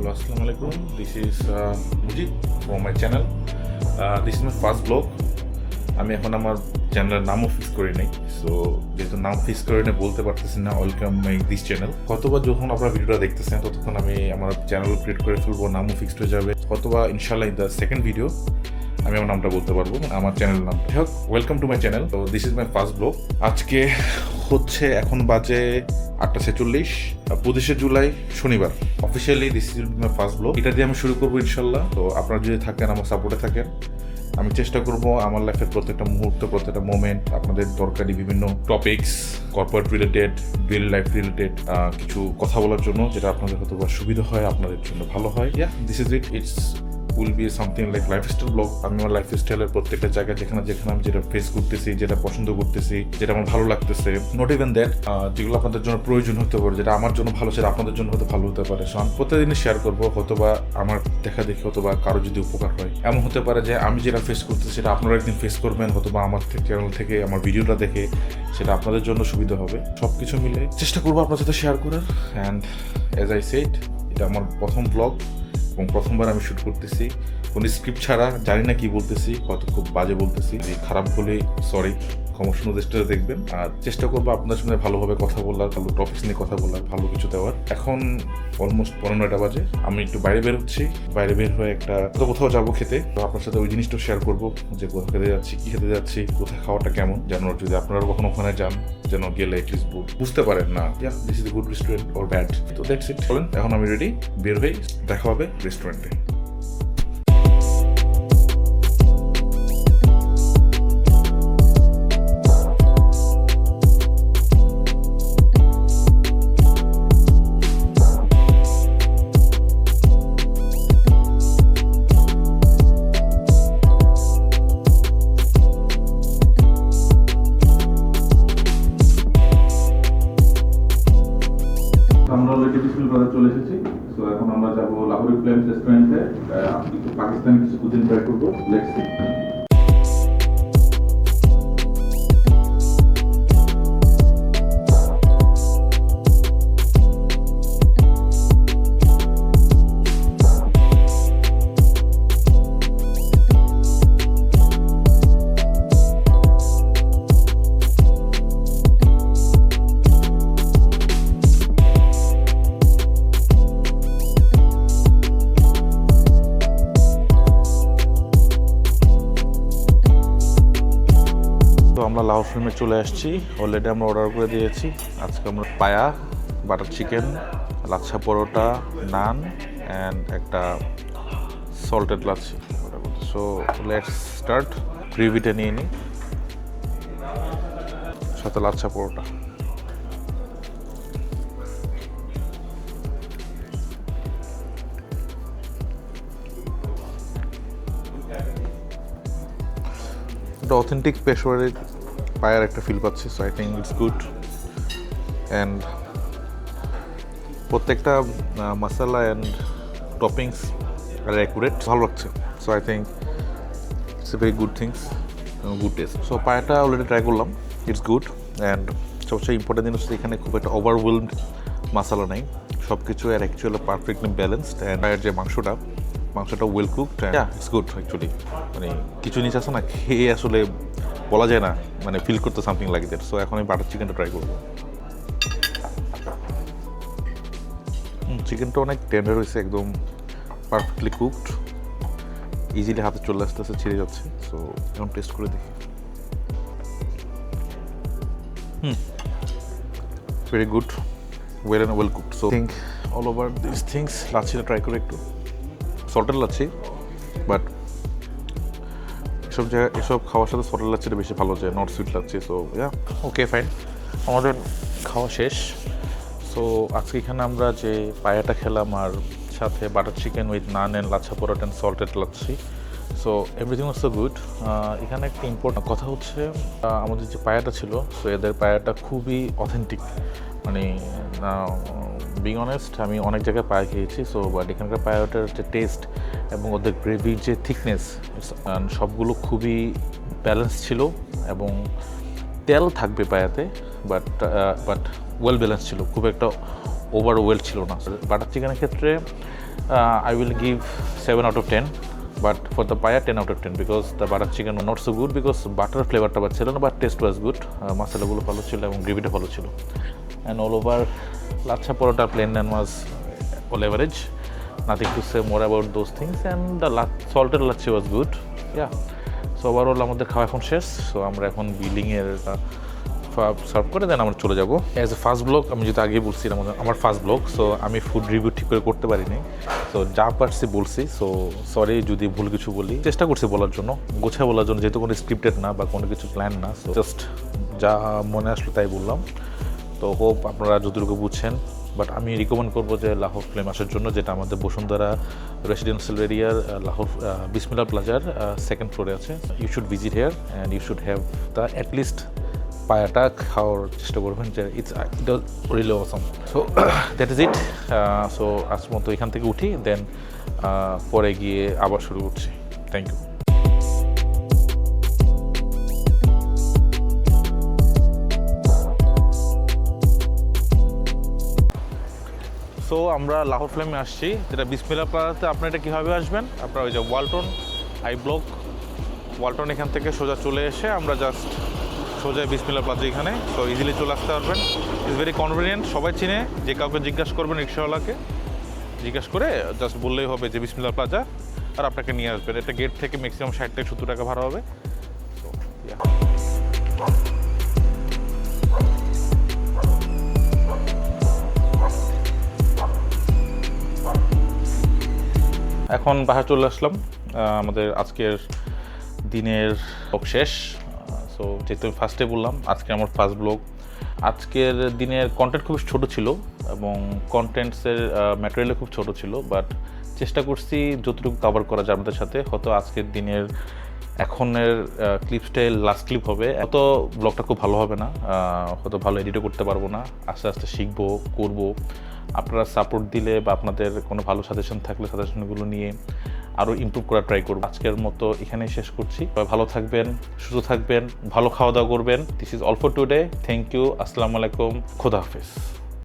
Hello, Assalamu alaikum. This is Mujib from my channel. This is my first vlog. আমি এখন আমার চ্যানেলের নামও ফিক্স করি নাই, সো যেহেতু নাম ফিক্স করে নিয়ে বলতে পারতেছি না ওয়েলকাম মাই দিস চ্যানেল। হয়তোবা যখন আপনারা ভিডিওটা দেখতেছেন ততক্ষণ আমি আমার চ্যানেল ক্রিয়েট করে ফেলবো, নামও ফিক্সড হয়ে যাবে। হয়তোবা ইনশাল্লাহ ইন দ্য সেকেন্ড ভিডিও আমি আমার নামটা বলতে পারবো, আমার চ্যানেলের নাম। যাই হোক, ওয়েলকাম টু মাই চ্যানেল। তো this is my first blog. আজকে হচ্ছে এখন বাজে 8:46, 25 জুলাই শনিবার। Officially this is my first blog. এটা দিয়ে আমি শুরু করবো ইনশাল্লাহ। তো আপনারা যদি থাকেন, আমার সাপোর্টে থাকেন, আমি চেষ্টা করব আমার লাইফের প্রত্যেকটা মুহূর্ত, প্রত্যেকটা মোমেন্ট আপনাদের দরকারি বিভিন্ন topics, corporate related, daily life related কিছু কথা বলার জন্য, যেটা আপনাদের হয়তো সুবিধা হয়, আপনাদের জন্য ভালো হয়। This is it. It's will be something like lifestyle blog. আমি আমার লাইফস্টাইলের প্রত্যেকটা জায়গায় যেখানে আমি যেটা ফেস করতেছি, যেটা পছন্দ করতেছি, যেটা আমার ভালো লাগতেছে, নট ইভেন দ্যাট, যেগুলো আপনাদের জন্য প্রয়োজন হতে পারে, যেটা আমার জন্য ভালো, সেটা আপনাদের জন্য হয়তো ভালো হতে পারে। সো আমি প্রতিদিনই শেয়ার করবো, হয়তোবা আমার দেখা দেখি হয়তোবা কারো যদি উপকার হয়। এমন হতে পারে যে আমি যেটা ফেস করতেছি সেটা আপনারা একদিন ফেস করবেন, হয়তোবা আমার চ্যানেল থেকে আমার ভিডিওটা দেখে সেটা আপনাদের জন্য সুবিধা হবে। সব কিছু মিলে চেষ্টা করবো আপনার সাথে শেয়ার করার। অ্যান্ড অ্যাজ আই সেড, এটা আমার প্রথম ব্লগ এবং প্রথমবার আমি শ্যুট করতেছি কোনো স্ক্রিপ্ট ছাড়া। জানি না কি বলতেছি, হয়তো খুব বাজে বলতেছি, খারাপ বলে সরি, ক্ষমাসুন্দর দৃষ্টিতে দেখবেন। আর চেষ্টা করবো আপনার সঙ্গে ভালোভাবে কথা বলার, ভালো টপিক্স নিয়ে কথা বলার, ভালো কিছু দেওয়ার। এখন অলমোস্ট 9:15 বাজে। আমি একটু বাইরে বের হচ্ছি, বাইরে বের হয়ে একটা কোথাও যাবো খেতে। তো আপনার সাথে ওই জিনিসটা শেয়ার করবো যে কোথাও খেতে যাচ্ছি, কি খেতে যাচ্ছি, কোথায় খাওয়াটা কেমন, যেন যদি আপনারা কখনো ওখানে যান, যেন গেলে এটলিস্ট বুঝতে পারেন না this is a good restaurant or bad. তো দ্যাটস ইট। বলেন, এখন আমি রেডি, বের হয়ে দেখা হবে রেস্টুরেন্টে। আমরা অলরেডি বিসমিল বাজার চলে এসেছি। সো এখন আমরা যাবো লাহোরি ফ্লেমস রেস্টুরেন্টে। একটু পাকিস্তানি কিছু কুজিন ট্রাই করবো। Let's see. আমরা লাহোর ফিল্মে চলে আসছি। অলরেডি আমরা অর্ডার করে দিয়েছি। আজকে আমরা paya, butter chicken, lachha paratha, naan and একটা salted lassi. So let's start. গ্রেভিটা নিয়ে নিই, সাথে লাচ্ছা পরোটা। এটা অথেন্টিক পেশোয়ারের পায়ের একটা ফিল পাচ্ছি। So I think it's good. And প্রত্যেকটা মশলা অ্যান্ড টপিংস আর অ্যাকুরেট, ভালো লাগছে। So I think it's a very good things, good taste. So পায়াটা অলরেডি ট্রাই করলাম, ইটস গুড। অ্যান্ড সবচেয়ে ইম্পর্টেন্ট জিনিস হচ্ছে এখানে খুব একটা ওভারওয়েলড মশলা নেই, সব কিছু আর অ্যাকচুয়ালি পারফেক্টলি ব্যালেন্সড। অ্যান্ড পায়ের যে মাংসটা well cooked, it's good actually. মানে কিছু জিনিস আছে না, খেয়ে আসলে বলা যায় না, মানে ফিল করতে সামথিং লাইক দ্যাট। সো এখন আমি বাটার চিকেনটা ট্রাই করবো। চিকেনটা অনেক টেন্ডার হয়েছে, একদম পারফেক্টলি কুকড, ইজিলি হাতে চলে আসতেছে, ছিঁড়ে যাচ্ছে। সো এখন টেস্ট করে দেখি। Very good, well and well cooked. So think all over this things. লাচ্ছিটা ট্রাই করে একটু, সল্টেড লাচ্ছি, বাট এসব খাওয়ার সাথে সল্টেড লাচ্ছিটা বেশি ভালো যায়, not sweet lassi. So okay fine, আমাদের খাওয়া শেষ। সো আজকে এখানে আমরা যে পায়াটা খেলাম আর সাথে butter chicken with naan and lachha paratha and salted lassi. So everything was so good. এখানে একটা ইম্পর্টেন্ট কথা হচ্ছে, আমাদের যে পায়াটা ছিল, সো এদের পায়াটা খুবই অথেন্টিক। মানে বিং অনেস্ট, আমি অনেক জায়গায় পায়া খেয়েছি। সো বাট এখানকার পায়াটার যে টেস্ট এবং ওদের গ্রেভির যে থিকনেস, সবগুলো খুবই ব্যালেন্স ছিল। এবং তেল থাকবে পায়াতে, বাট ওয়েল ব্যালেন্স ছিল, খুব একটা ওভারওয়েল ছিল না। বাটার চিকেনের ক্ষেত্রে I will give 7 out of 10. But for the paya 10 out of 10 because the butter chicken was not so good because butter flavorটা ছিল না but taste was good. মশলাগুলো ভালো ছিল এবং গ্রেভিটা ভালো ছিল. And all over lachha paratha plain and was all average. Nothing to say more about those things and the salted lachi was good. Yeah. So overall আমাদের খাওয়া এখন শেষ. So আমরা এখন বিলিং এর সার্ভ করে দেন আমরা চলে যাব অ্যাজ এ ফার্স্ট ব্লগ। আমি যেটা আগে বলছিলাম আমার ফার্স্ট ব্লগ, সো আমি ফুড রিভিউ ঠিক করে করতে পারিনি, সো যা পারছি বলছি। সো সরি যদি ভুল কিছু বলি, চেষ্টা করছি বলার জন্য, গোছায় বলার জন্য, যেহেতু কোনো স্ক্রিপ্টেড না বা কোনো কিছু প্ল্যান না, সো জাস্ট যা মনে আসলো তাই বললাম। তো হোপ আপনারা যতটুকু বুঝছেন, বাট আমি রিকমেন্ড করবো যে লাহোর ফ্লেম আসার জন্য, যেটা আমাদের বসুন্ধরা রেসিডেন্সিয়াল এরিয়ার লাহোর বিসমিল্লাহ প্লাজার সেকেন্ড ফ্লোরে আছে। You should visit here and you should have the at least পায়াটা খাওয়ার চেষ্টা করবেন, যে it really awesome. So that is it. So আজ মতো এখান থেকে উঠি, দেন পরে গিয়ে আবার শুরু করছি। Thank you. সো আমরা লাহোর ফ্লেমে আসছি, যেটা বিসমিল্লাহ প্লাজাতে। আপনারা এটা কীভাবে আসবেন, আপনারা ওই যে ওয়ালটন আই ব্লক, ওয়ালটন এখান থেকে সোজা চলে এসে আমরা জাস্ট সোজা বিসমিল্লাহ প্লাজা এখানে, সো ইজিলি চলে আসতে পারবেন। ইটস ভেরি কনভিনিয়েন্ট, সবাই চিনে। যে কাউকে জিজ্ঞাসা করবেন, রিক্সাওয়ালাকে জিজ্ঞাসা করে জাস্ট বললেই হবে যে বিসমিল্লাহ প্লাজা, আর আপনাকে নিয়ে আসবেন। এটা গেট থেকে ম্যাক্সিমাম 60 থেকে 70 টাকা ভাড়া হবে। এখন বাসায় চলে আসলাম, আমাদের আজকের দিনের ব্লগ শেষ। সো যেহেতু ফার্স্টে বললাম আজকে আমার ফার্স্ট ব্লগ, আজকের দিনের কন্টেন্ট খুব ছোট ছিল এবং কন্টেন্টসের ম্যাটেরিয়ালও খুব ছোট ছিল, বাট চেষ্টা করছি যতটুকু কভার করা যায় আপনাদের সাথে। হয়তো আজকের দিনের এখনের ক্লিপসটাই লাস্ট ক্লিপ হবে, এত ব্লগটা খুব ভালো হবে না, হয়তো ভালো এডিটও করতে পারবো না, আস্তে আস্তে শিখবো, করবো। আপনারা সাপোর্ট দিলে বা আপনাদের কোনো ভালো সাজেশন থাকলে সাজেশনগুলো নিয়ে আরও ইমপ্রুভ করার ট্রাই করবো। আজকের মতো এখানেই শেষ করছি। ভালো থাকবেন, সুস্থ থাকবেন, ভালো খাওয়া দাওয়া করবেন। This is all for today. Thank you. আসসালামু আলাইকুম। খোদা হাফেজ।